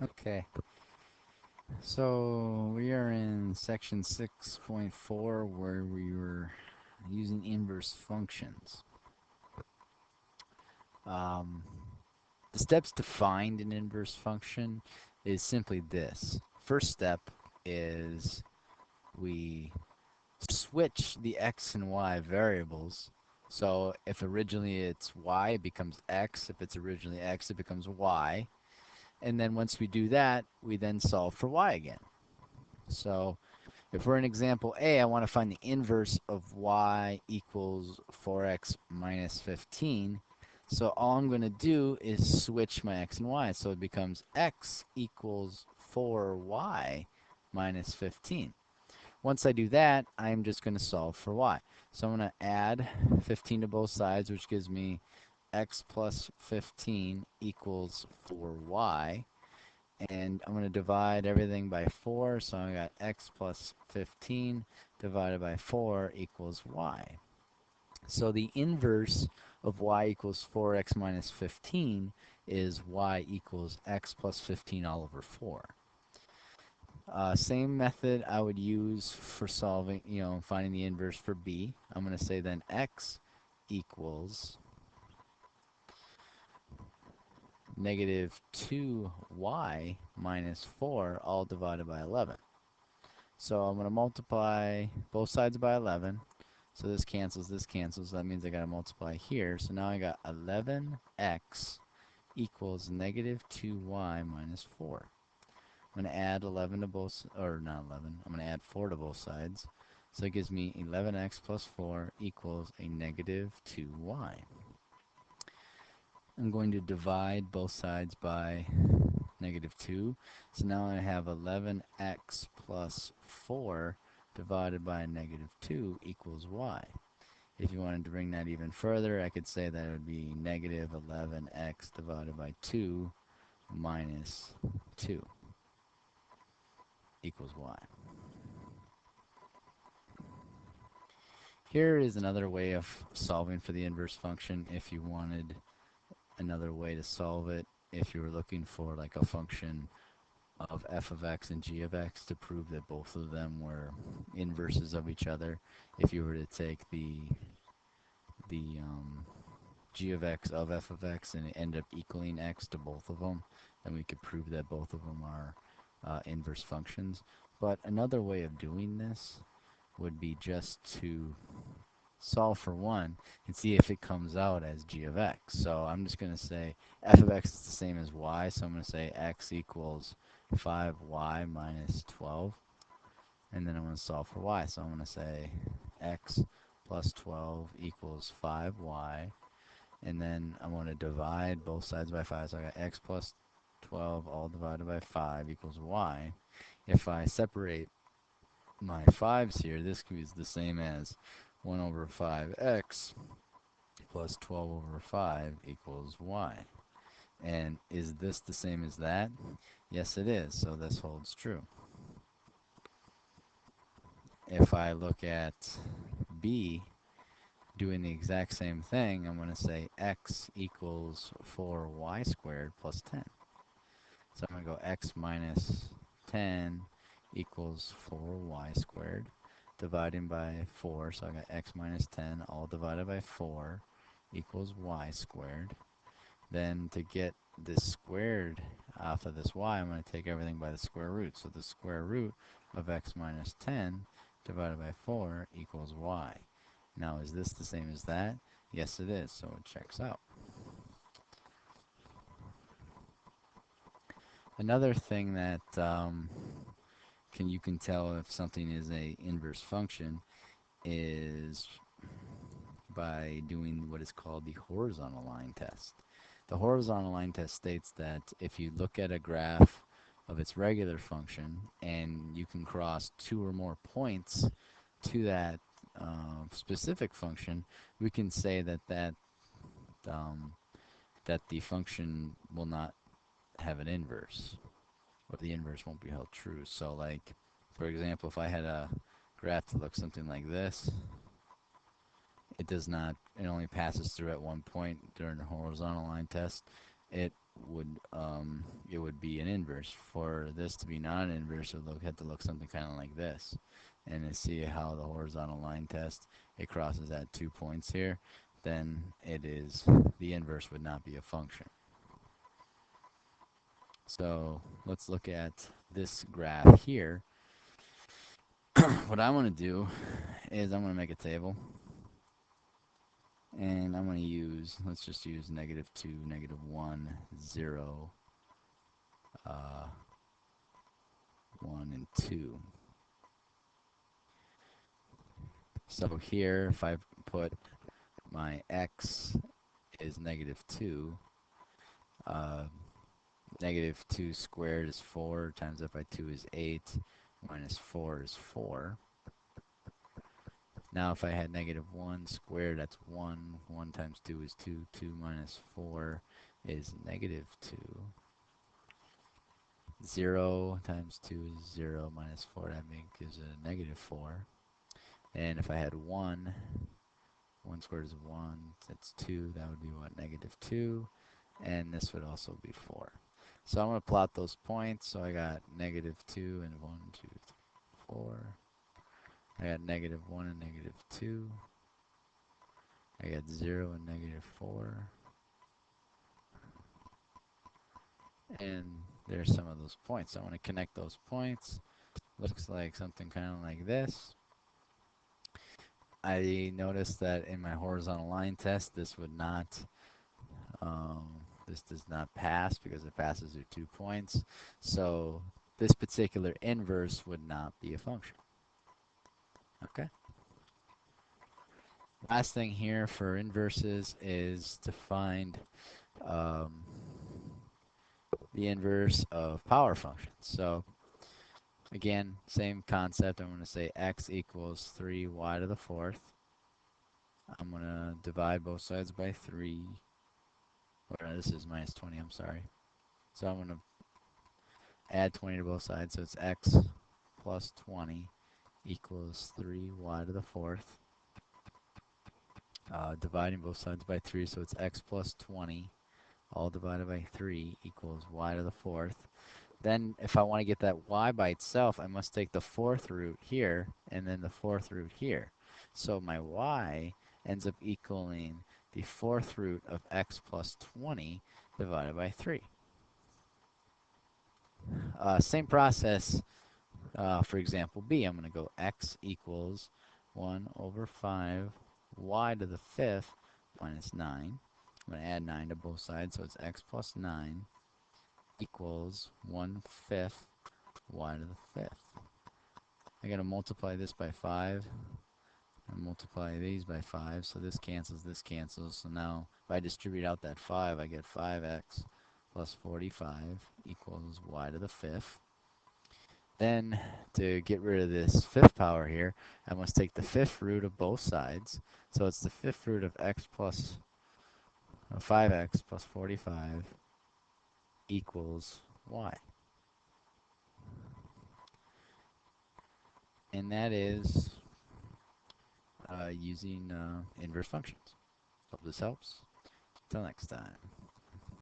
Okay, so we are in section 6.4 where we were using inverse functions. Um, the steps to find an inverse function is simply this. First step is we switch the x and y variables. So if originally it's y, it becomes x. If it's originally x, it becomes y. And then once we do that, we then solve for y again. So if we're in example A, I want to find the inverse of y equals 4x minus 15. So all I'm going to do is switch my x and y. So it becomes x equals 4y minus 15. Once I do that, I'm just going to solve for y. So I'm going to add 15 to both sides, which gives me x plus 15 equals 4y. And I'm going to divide everything by 4, so I got x plus 15 divided by 4 equals y. So the inverse of y equals 4x minus 15 is y equals x plus 15 all over 4. Same method I would use for solving, finding the inverse for b. I'm going to say then x equals negative 2y minus 4 all divided by 11. So I'm going to multiply both sides by 11. So this cancels, this cancels. So that means I got to multiply here. So now I got 11x equals negative 2y minus 4. I'm going to add 11 to both, or not 11, I'm going to add 4 to both sides. So it gives me 11x plus 4 equals a negative 2y. I'm going to divide both sides by negative 2. So now I have 11x plus 4 divided by negative 2 equals y. If you wanted to bring that even further, I could say that it would be negative 11x divided by 2 minus 2 equals y. Here is another way of solving for the inverse function if you wanted another way to solve it. If you were looking for like a function of f of x and g of x to prove that both of them were inverses of each other. If you were to take the g of x of f of x and end up equaling x to both of them, then we could prove that both of them are inverse functions. But another way of doing this would be just to solve for one and see if it comes out as g of x. So I'm just going to say f of x is the same as y, so I'm going to say x equals 5y minus 12, and then I'm going to solve for y. So I'm going to say x plus 12 equals 5y, and then I'm going to divide both sides by 5, so I got x plus 12 all divided by 5 equals y. If I separate my 5's here, this is the same as 1 over 5x plus 12 over 5 equals y. And is this the same as that? Yes, it is, so this holds true. If I look at b, doing the exact same thing, I'm going to say x equals 4y squared plus 10. So I'm going to go x minus 10 equals 4y squared, dividing by 4. So I got x minus 10 all divided by 4 equals y squared. Then to get this squared off of this y, I'm going to take everything by the square root. So the square root of x minus 10 divided by 4 equals y. Now, is this the same as that? Yes, it is, so it checks out. Another thing that you can tell if something is a inverse function is by doing what is called the horizontal line test. The horizontal line test states that if you look at a graph of its regular function and you can cross two or more points to that specific function, we can say um, that the function will not have an inverse, or the inverse won't be held true. So, like, for example, if I had a graph that looks something like this, it does not, it only passes through at one point during the horizontal line test. it would it would be an inverse. For this to be non-inverse, it would have to look something kind of like this. And to see how the horizontal line test, it crosses at 2 points here, then it is, the inverse would not be a function. So let's look at this graph here. What I want to do is I'm going to make a table. And I'm going to use, let's just use -2, -1, 0, 1, and 2. So here, if I put my x is -2, -2 squared is 4, times that by 2 is 8, minus 4 is 4. Now if I had -1 squared, that's 1, 1 times 2 is 2, 2 minus 4 is -2. 0 times 2 is 0, minus 4, that gives a -4. And if I had 1 squared is 1, that's 2, that would be what, -2, and this would also be 4. So I'm going to plot those points. So I got -2 and 1, 2, 3, 4. I got -1 and -2. I got 0 and -4. And there's some of those points. So I want to connect those points. Looks like something kind of like this. I noticed that in my horizontal line test, this would not, this does not pass because it passes through 2 points. So this particular inverse would not be a function. Okay. Last thing here for inverses is to find the inverse of power functions. So again, same concept. I'm going to say x equals 3y to the 4th. I'm going to divide both sides by 3. Or this is minus 20, I'm sorry. So I'm going to add 20 to both sides. So it's x plus 20 equals 3y to the 4th. Dividing both sides by 3, so it's x plus 20 all divided by 3 equals y to the 4th. Then if I want to get that y by itself, I must take the 4th root here and then the 4th root here. So my y ends up equaling the 4th root of x plus 20 divided by 3. Same process for example B. I'm going to go x equals 1 over 5 y to the 5th minus 9. I'm going to add 9 to both sides, so it's x plus 9 equals 1/5 y to the 5th. I got to multiply this by 5 and multiply these by 5, so this cancels. So now if I distribute out that 5, I get 5x plus 45 equals y to the 5th. Then to get rid of this 5th power here, I must take the 5th root of both sides. So it's the 5th root of x plus 5x plus 45 equals y. And that is using inverse functions. Hope this helps. Till next time.